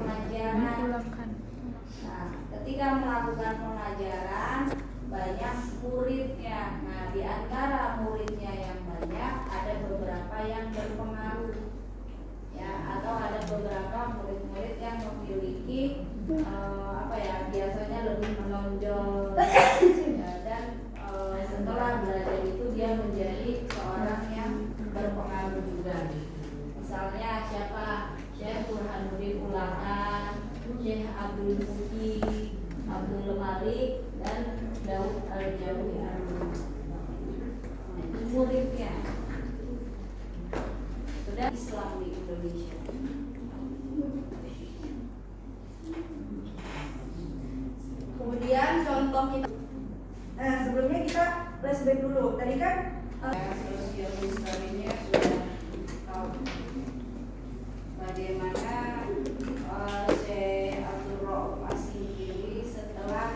pengajaran. Nah, ketika melakukan pengajaran banyak muridnya. Nah, di antara muridnya yang banyak ada beberapa yang berpengaruh, ya, atau ada beberapa murid-murid yang memiliki biasanya lebih menonjol, ya, dan setelah belajar itu dia menjadi seorang yang berpengaruh juga. Misalnya siapa? Syekh Burhanuddin Ulangan, Syekh Abdul Muki, Abdul Malik, dan Daud Al-Jawi itu muridnya. Sudah Islam di Indonesia. Kemudian contoh kita. Nah, sebelumnya kita flashback dulu. Tadi kan sosial Islamnya sudah tahu bagaimana Syekh Abdul Rauf As-Singkili setelah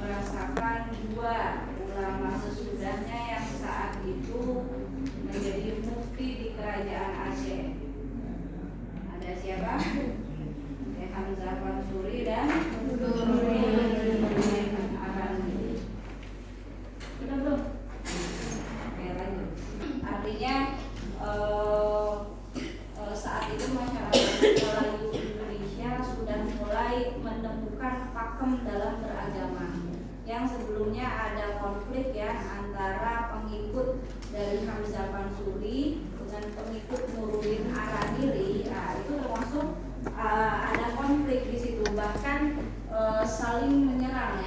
merasakan dua ulama sesudahnya yang saat itu menjadi mufti di kerajaan Aceh. Ada siapa? Syekh Hamzah Mansuri dan artinya saat itu masyarakat Melayu Indonesia sudah mulai menemukan pakem dalam beragama. Yang sebelumnya ada konflik antara pengikut dari Hamzah Mansuri dengan pengikut Nuruddin Araniri. Nah, itu termasuk ada konflik di situ, bahkan saling menyerang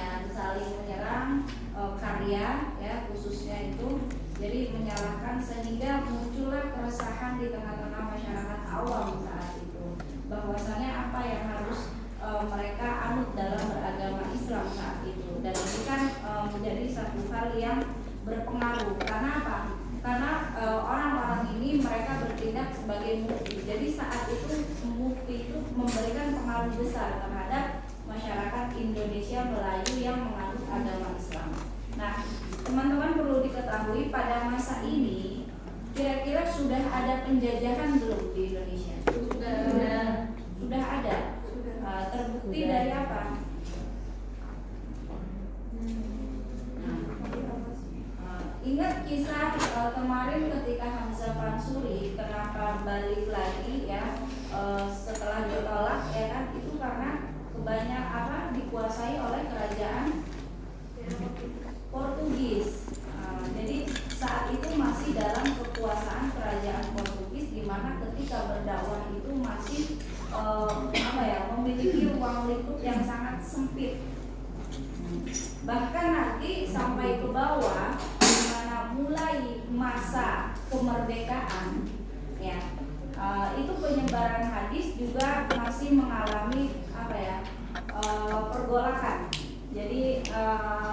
karya khususnya itu, jadi menyalahkan sehingga muncullah keresahan di tengah-tengah masyarakat awam saat itu bahwasanya apa yang harus mereka anut dalam beragama Islam saat itu, dan ini kan menjadi satu hal yang berpengaruh. Karena apa? Karena orang-orang ini mereka bertindak sebagai mufti. Jadi saat itu mufti itu memberikan pengaruh besar terhadap masyarakat Indonesia Melayu yang menganut agama Islam. Nah, teman-teman perlu diketahui pada masa ini kira-kira sudah ada penjajahan belum di Indonesia? Sudah ada. Terbukti dari apa? Ingat kisah kemarin ketika Hamzah Mansuri kenapa balik lagi setelah ditolak itu karena kebanyakan dikuasai oleh kerajaan Portugis. Jadi saat itu masih dalam kekuasaan kerajaan Portugis, di mana ketika berdakwah itu masih memiliki ruang lingkup yang sangat sempit. Bahkan nanti sampai ke bawah, di mana mulai masa kemerdekaan, itu penyebaran hadis juga masih mengalami pergolakan. Jadi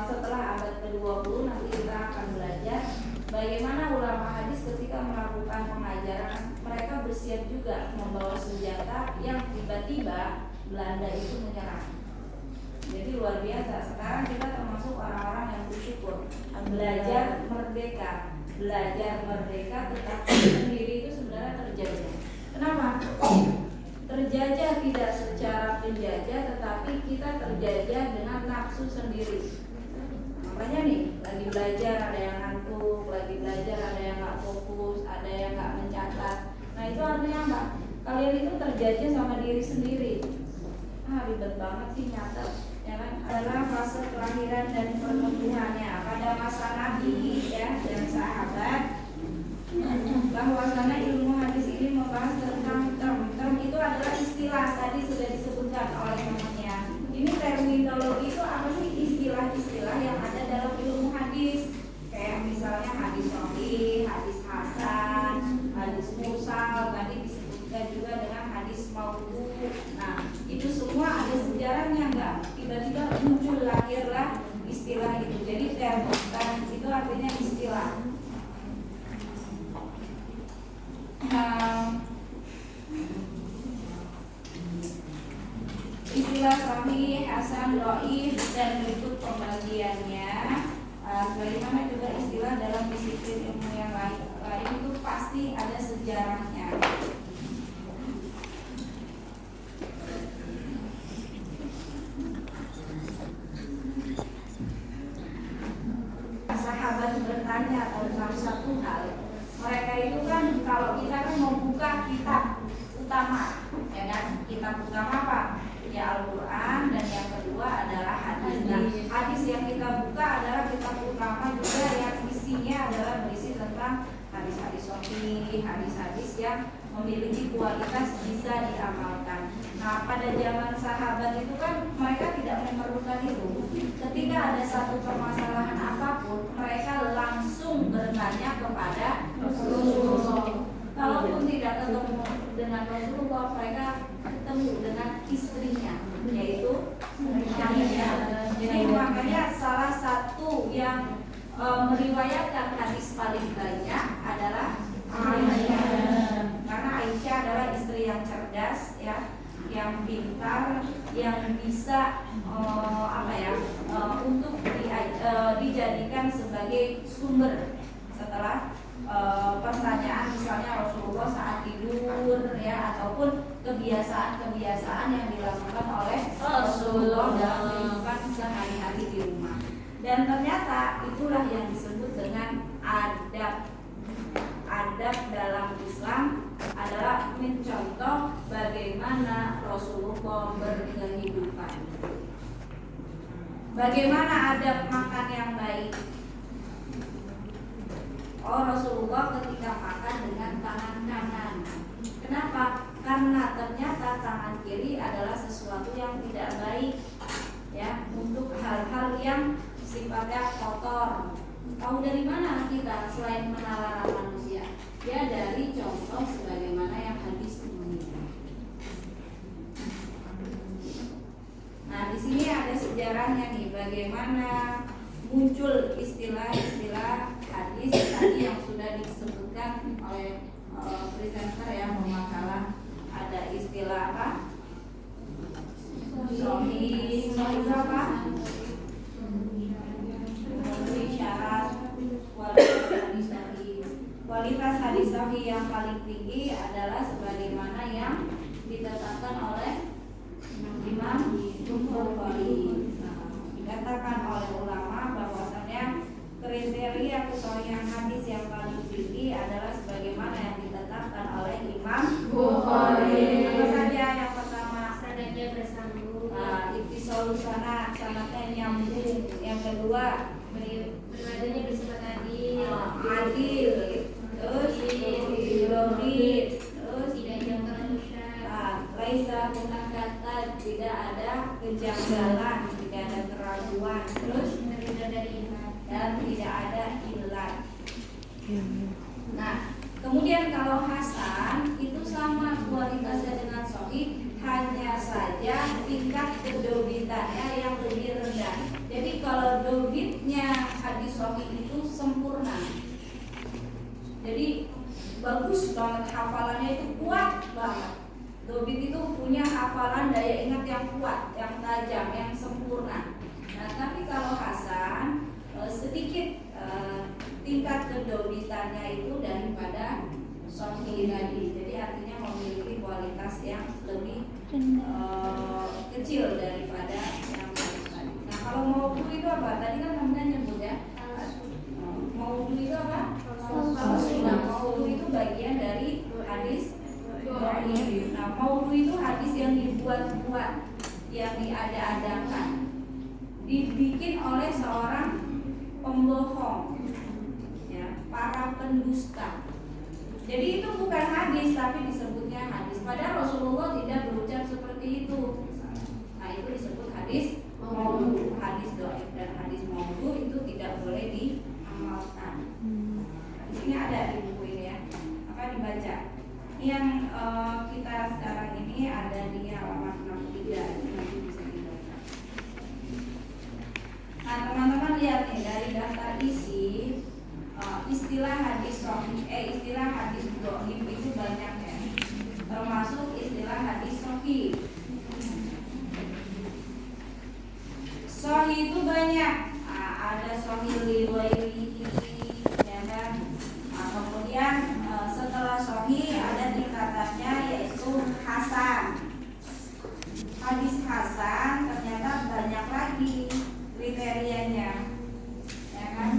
setelah abad ke-20 nanti kita akan belajar bagaimana ulama hadis ketika melakukan pengajaran, mereka bersiap juga membawa senjata yang tiba-tiba Belanda itu menyerang. Jadi luar biasa. Sekarang kita termasuk orang-orang yang bersyukur belajar merdeka, tetapi sendiri itu sebenarnya terjajah. Kenapa? Terjajah tidak secara penjajah, tetapi kita terjajah dengan nafsu sendiri. Makanya nih, lagi belajar ada yang ngantuk, lagi belajar ada yang nggak fokus, ada yang nggak mencatat. Nah, itu artinya apa? Kalian itu terjajah sama diri sendiri. Ribet banget sih nyatet, ya kan? Adalah fase kelahiran dan pertumbuhannya pada masa Nabi dan sahabat. Bahwasanya ilmu hadis ini membahas tentang term itu adalah istilah, tadi sudah disebutkan oleh temannya. Ini terminologi itu apa sih? Istilah-istilah yang ada dalam ilmu hadis, kayak misalnya hadis sahih, hadis hasan, hadis mursal, tadi disebutkan juga dengan hadis maudhu. Nah, itu semua ada sejarahnya, enggak tiba-tiba muncul lahirlah istilah itu. Jadi term itu artinya istilah. Istilah sahih, hasan, dhaif, dan berikut pembagiannya. Sebagaimana juga istilah dalam disiplin ilmu yang lain itu pasti ada sejarahnya. bertanya tentang satu hal. Mereka itu kan, kalau kita kan mau buka kitab utama, ya kan? Kitab utama apa? Ya Al-Quran, dan yang kedua adalah hadis. Nah, hadis yang kita buka adalah kitab utama juga, yang isinya adalah berisi tentang hadis-hadis sahih, hadis-hadis yang memiliki kualitas bisa diamalkan. Nah, pada zaman sahabat itu kan mereka tidak memerlukan itu. Ketika ada satu permasalahan apapun, mereka langsung bertanya kepada Rasulullah. Kalaupun tidak ketemu dengan Rasulullah, mereka ketemu dengan istrinya, yaitu Aisyah. Jadi makanya salah satu yang meriwayatkan hadis paling banyak adalah Aisyah. Karena Aisyah adalah istri yang cerdas, ya, yang pintar, yang bisa untuk dijadikan sebagai sumber setelah pertanyaan, misalnya Rasulullah saat tidur, ya, ataupun kebiasaan-kebiasaan yang dilakukan oleh Rasulullah dalam kehidupan sehari-hari di rumah. Dan ternyata itulah yang disebut dengan adab. Adab dalam Islam adalah mencontoh bagaimana Rasulullah berkehidupan. Bagaimana adab makan yang baik? Oh, Rasulullah ketika makan dengan tangan kanan. Kenapa? Karena ternyata tangan kiri adalah sesuatu yang tidak baik, ya, untuk hal-hal yang sifatnya kotor. Tahu dari mana kita selain menalar manusia? Ya, dari contoh sebagaimana yang hadis ini. Nah, di sini ada sejarahnya nih, bagaimana muncul istilah-istilah hadis tadi yang sudah disebutkan oleh presenter yang memasalah. Ada istilah apa? Sahih apa? Memenuhi syarat kualitas hadis sahih. Kualitas hadis sahih yang paling tinggi adalah sebagaimana yang ditetapkan oleh Imam Bukhari. Dikatakan oleh ulama bahwasannya kriteria kesahihan hadis yang paling tinggi adalah sebagaimana yang ditetapkan oleh Imam Bukhari. Apa saja? Yang pertama, sanadnya bersambung. Ittisalus sanad, sanadnya nyambung. Yang kedua, riwayatnya bersifat adil. Terus logis. Terus tidak janggal syar'i. Laisa munakatan, tidak ada kejanggalan, tidak ada keraguan. Terus tidak ada ilat dan tidak ada ilat. Nah, kemudian kalau hasan itu sama kualitasnya dengan sahih, hanya saja tingkat kedobitannya yang lebih rendah. Jadi kalau dobitnya hadis sahih itu sempurna, jadi bagus banget, hafalannya itu kuat banget. Dobit itu punya hafalan daya ingat yang kuat, yang tajam, yang sempurna. Nah, tapi kalau hasan sedikit tingkat kedobitannya itu daripada sahih tadi. Jadi artinya memiliki kualitas yang lebih kecil daripada yang tadi. Nah, kalau maudhu itu apa? Tadi kan Hamdan nyebut ya. Maudhu itu apa? Nah, maudhu itu bagian dari hadis dhaif. Nah, maudhu itu hadis yang dibuat-buat, yang diada-adakan, dibikin oleh seorang pembohong, ya, para pendusta. Jadi itu bukan hadis, tapi disebutnya hadis. Padahal Rasulullah tidak berucap seperti itu. Nah, itu disebut hadis maudhu, hadis dhaif. Dan hadis maudhu itu tidak boleh diamalkan. Nah, di sini ada di buku ini ya, maka dibaca. Yang kita sekarang ini ada di halaman 63, ini nanti bisa dibaca. Nah, teman-teman lihat nih dari daftar isi, istilah hadis sahih, istilah hadis dhaif itu banyak ya, termasuk istilah hadis sahih. Sahih itu banyak, ada sahih liwairihi, ya kan? Nah, kemudian setelah sahih ada tingkatannya yaitu hasan. Hadis hasan ternyata banyak lagi kriterianya, ya kan?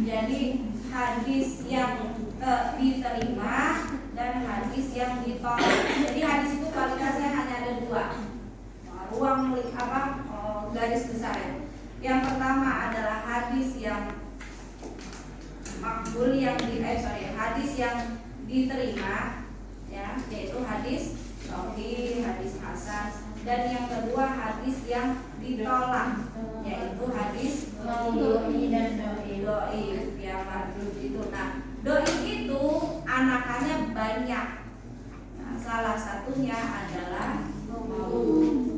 Jadi Yang pertama adalah hadis yang makbul hadis yang diterima, ya, yaitu hadis sahih, hadis hasan. Dan yang kedua hadis yang ditolak, yaitu hadis dhaif dan dhaif, ya, mardud itu. Nah, dhaif itu anakannya banyak. Nah, salah satunya adalah maudhu.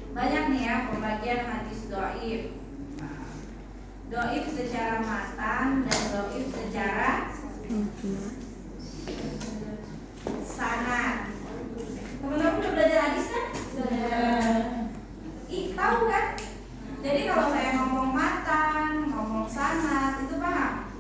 Banyak nih ya pembagian hadis dhaif. Dhaif secara matan dan dhaif secara sanad. Teman-teman udah belajar hadis kan? Tahu kan? Jadi kalau saya ngomong matan, ngomong sanad, itu paham?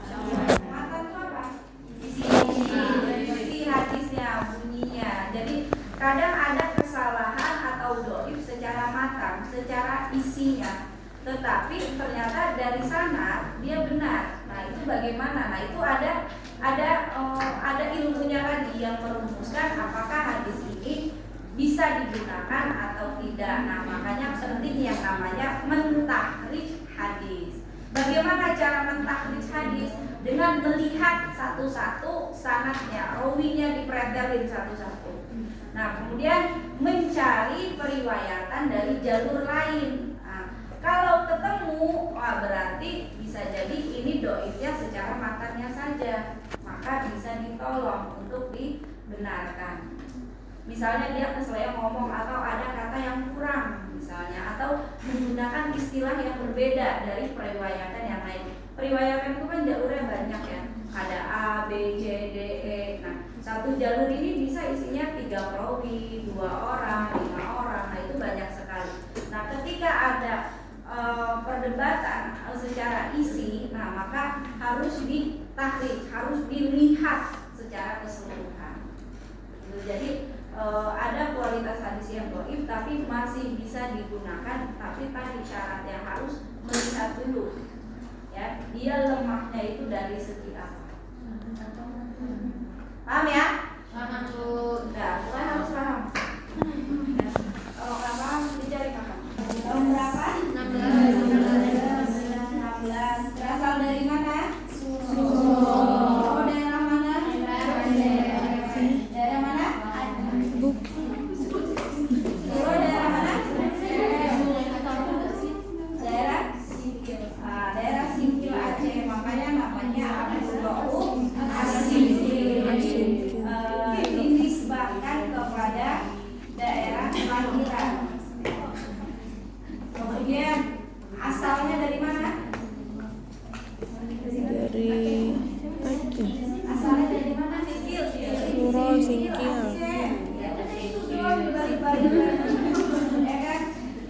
Matan itu apa? Isi hadisnya, bunyinya. Jadi kadang ada kesalahan atau dhaif secara matan, secara isinya. Tetapi ternyata dari sanad dia benar. Nah, itu bagaimana? Nah, itu ada ilmunya lagi yang merumuskan apakah hadis ini bisa digunakan atau tidak. Nah, makanya penting yang namanya mentakhrij hadis. Bagaimana cara mentakhrij hadis? Dengan melihat satu-satu sanadnya, rawinya dipretelin satu-satu. Nah, kemudian mencari periwayatan dari jalur lain. Kalau ketemu, berarti bisa jadi ini dhaifnya secara matannya saja, maka bisa ditolong untuk dibenarkan. Misalnya dia keseleo ngomong atau ada kata yang kurang misalnya, atau menggunakan istilah yang berbeda dari periwayatan yang lain. Periwayatan itu kan jalurnya banyak ya, ada A, B, C, D, E. Nah, satu jalur ini bisa isinya 3 perawi, 2 orang, 5 orang. Nah, itu banyak sekali. Nah, ketika ada perdebatan secara isi, nah maka harus ditahrij, harus dilihat secara keseluruhan. Jadi ada kualitas hadis yang dhaif tapi masih bisa digunakan, tapi tadi syaratnya harus melihat dulu, ya, dia lemahnya itu dari segi apa. Paham ya? Paham tuh. Nah, mulai harus paham. Kalau nggak paham dicari paham. Tahun berapa? 16. Berasal dari mana? Oh, daerah mana? Daerah mana? Suro daerah mana? Daerah Singkil. Daerah Singkil Aceh. Makanya namanya Abdul Rauf As-Singkil. Dinisbahkan kepada daerah kelahiran. Kemudian asalnya dari mana? Dari Aceh. Asalnya dari mana? Singkil. Suro, Singkil. Ya, itu doang dibalik-balik. Ya kan?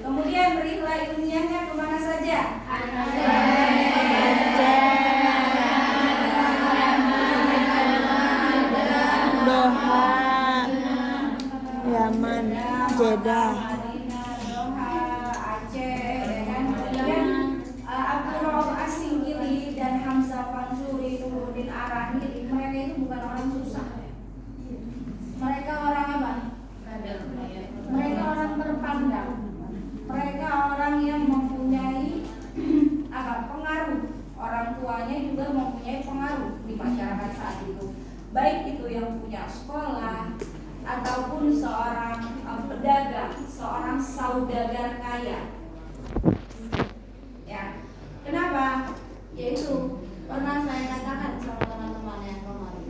Kemudian berilah ilmiahnya kemana saja? Doha, Yaman, Jeddah. Madinah, Doha, Aceh, ya kan? Kemudian Abdul Rauf As-Singkili dan Hamzah Fansuri, Nuruddin Arani, mereka itu bukan orang susah. Mereka orang apa? Mereka orang berpandang. Mereka orang yang mempunyai pengaruh. Orang tuanya juga mempunyai pengaruh di masyarakat saat itu. Baik itu yang punya sekolah ataupun seorang pedagang, seorang saudagar kaya. Ya. Kenapa? Yaitu pernah saya katakan sama teman-teman yang kemarin.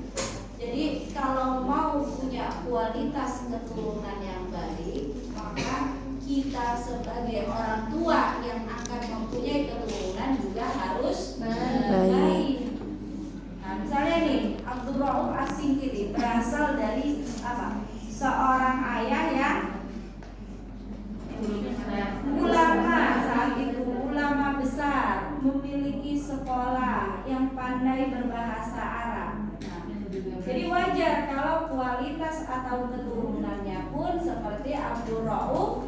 Jadi kalau mau punya kualitas keturunan yang baik, maka kita sebagai orang tua yang akan mempunyai keturunan juga harus baik. Nah, misalnya nih, Abdul Rauf As-Singkili berasal dari apa? Seorang ayah yang ulama saat itu, ulama besar, memiliki sekolah yang pandai berbahasa Arab. Nah, jadi wajar kalau kualitas atau keturunannya pun seperti Abdul Rauf